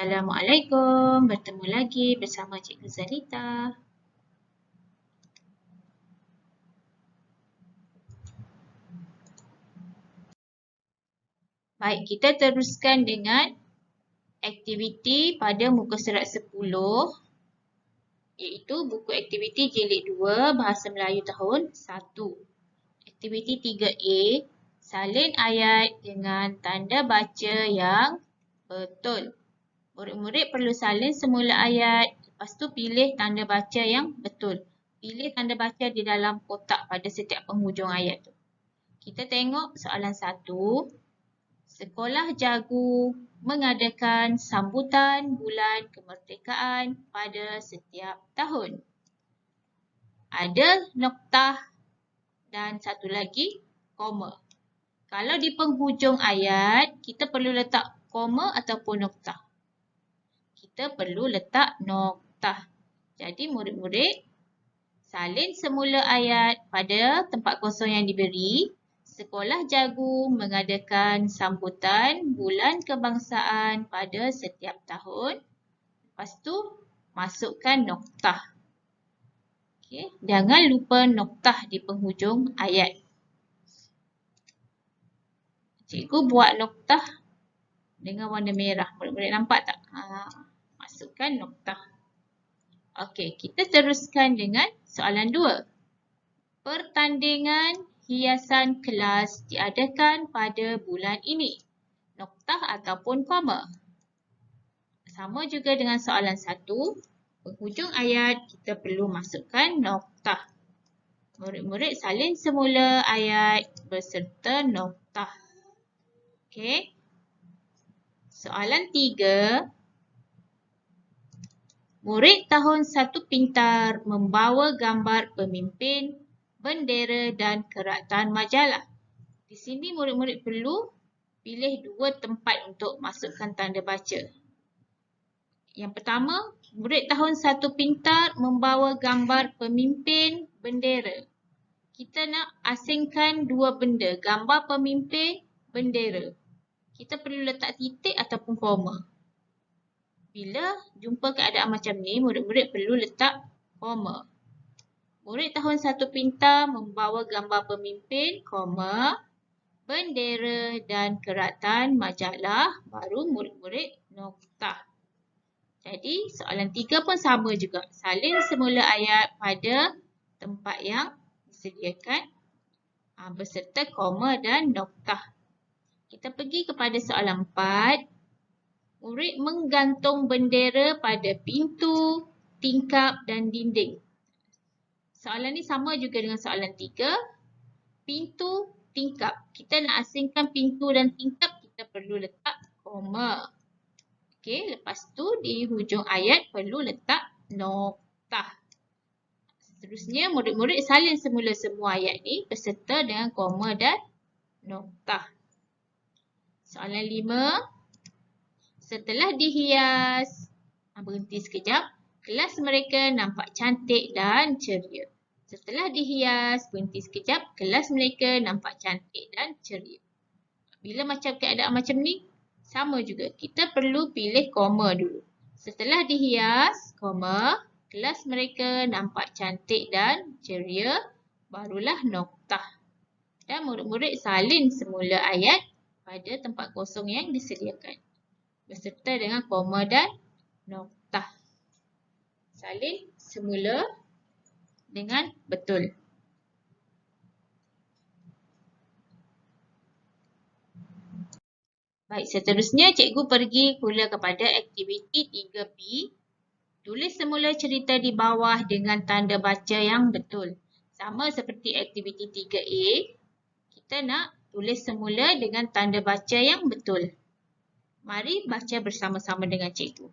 Assalamualaikum, bertemu lagi bersama Cikgu Zalita. Baik, kita teruskan dengan aktiviti pada muka surat 10, iaitu buku aktiviti jilid 2 Bahasa Melayu tahun 1. Aktiviti 3A, salin ayat dengan tanda baca yang betul. Murid-murid perlu salin semula ayat, lepas tu pilih tanda baca yang betul. Pilih tanda baca di dalam kotak pada setiap penghujung ayat tu. Kita tengok soalan 1. Sekolah Jagu mengadakan sambutan bulan kemerdekaan pada setiap tahun. Ada noktah dan satu lagi koma. Kalau di penghujung ayat, kita perlu letak koma ataupun noktah. Kita perlu letak noktah. Jadi murid-murid salin semula ayat pada tempat kosong yang diberi. Sekolah Jagu mengadakan sambutan bulan kebangsaan pada setiap tahun. Lepas tu masukkan noktah. Okay. Jangan lupa noktah di penghujung ayat. Cikgu buat noktah dengan warna merah. Murid-murid nampak tak? Masukkan noktah. Okey, kita teruskan dengan soalan 2. Pertandingan hiasan kelas diadakan pada bulan ini. Noktah ataupun koma. Sama juga dengan soalan 1. Penghujung ayat kita perlu masukkan noktah. Murid-murid salin semula ayat beserta noktah. Okey. Soalan 3. Murid tahun 1 pintar membawa gambar pemimpin, bendera dan keratan majalah. Di sini murid-murid perlu pilih 2 tempat untuk masukkan tanda baca. Yang pertama, murid tahun 1 pintar membawa gambar pemimpin, bendera. Kita nak asingkan 2 benda, gambar pemimpin, bendera. Kita perlu letak titik ataupun koma. Bila jumpa keadaan macam ni, murid-murid perlu letak koma. Murid tahun 1 pintar membawa gambar pemimpin, koma, bendera dan keratan majalah, baru murid-murid noktah. Jadi soalan 3 pun sama juga. Salin semula ayat pada tempat yang disediakan beserta koma dan noktah. Kita pergi kepada soalan 4. Murid menggantung bendera pada pintu, tingkap dan dinding. Soalan ni sama juga dengan soalan 3. Pintu, tingkap. Kita nak asingkan pintu dan tingkap, kita perlu letak koma. Okey, lepas tu di hujung ayat perlu letak noktah. Seterusnya, murid-murid salin semula semua ayat ni beserta dengan koma dan noktah. Soalan 5. Setelah dihias, berhenti sekejap, kelas mereka nampak cantik dan ceria. Setelah dihias, berhenti sekejap, kelas mereka nampak cantik dan ceria. Bila macam keadaan macam ni, sama juga. Kita perlu pilih koma dulu. Setelah dihias, koma, kelas mereka nampak cantik dan ceria, barulah noktah. Dan murid-murid salin semula ayat pada tempat kosong yang disediakan, beserta dengan koma dan noktah. Salin semula dengan betul. Baik, seterusnya cikgu pergi pula kepada aktiviti 3B. Tulis semula cerita di bawah dengan tanda baca yang betul. Sama seperti aktiviti 3A, kita nak tulis semula dengan tanda baca yang betul. Mari baca bersama-sama dengan cikgu.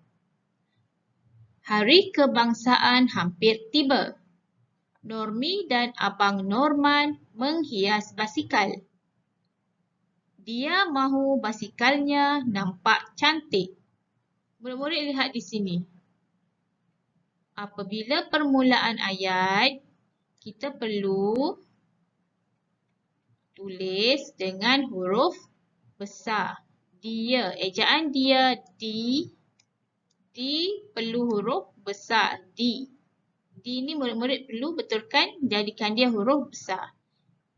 Hari Kebangsaan hampir tiba. Normi dan Abang Norman menghias basikal. Dia mahu basikalnya nampak cantik. Murid-murid lihat di sini. Apabila permulaan ayat, kita perlu tulis dengan huruf besar. Dia, ejaan dia, D, D perlu huruf besar. D. D ni murid-murid perlu betulkan, jadikan dia huruf besar.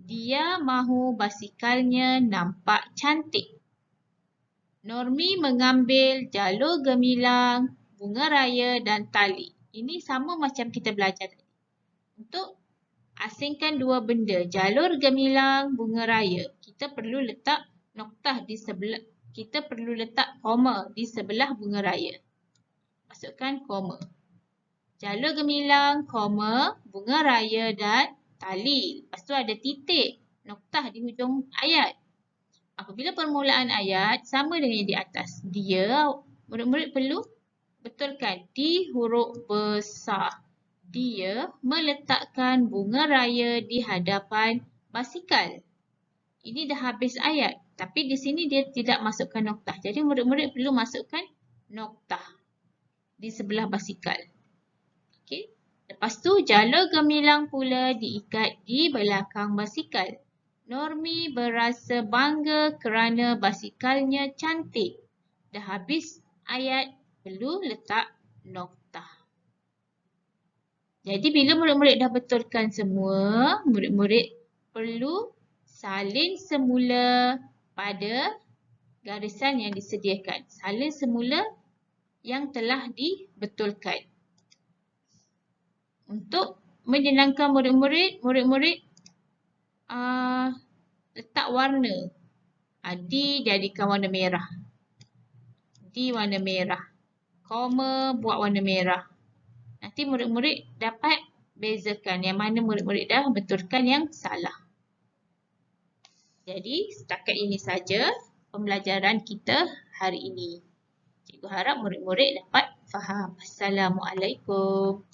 Dia mahu basikalnya nampak cantik. Normi mengambil jalur gemilang, bunga raya dan tali. Ini sama macam kita belajar tadi. Untuk asingkan dua benda, jalur gemilang, bunga raya, kita perlu letak noktah di sebelah, kita perlu letak koma di sebelah bunga raya. Masukkan koma. Jalur gemilang, koma, bunga raya dan tali. Lepas tu ada titik, noktah di hujung ayat. Apabila permulaan ayat sama dengan yang di atas, dia, murid-murid perlu betulkan di huruf besar. Dia meletakkan bunga raya di hadapan basikal. Ini dah habis ayat. Tapi di sini dia tidak masukkan noktah. Jadi murid-murid perlu masukkan noktah di sebelah basikal. Okey. Lepas tu jalur gemilang pula diikat di belakang basikal. Normi berasa bangga kerana basikalnya cantik. Dah habis ayat, perlu letak noktah. Jadi bila murid-murid dah betulkan semua, murid-murid perlu salin semula pada garisan yang disediakan. Salin semula yang telah dibetulkan. Untuk menyenangkan murid-murid, murid-murid letak warna. D jadikan warna merah. D warna merah. Koma buat warna merah. Nanti murid-murid dapat bezakan yang mana murid-murid dah betulkan yang salah. Jadi setakat ini saja pembelajaran kita hari ini. Cikgu harap murid-murid dapat faham. Assalamualaikum.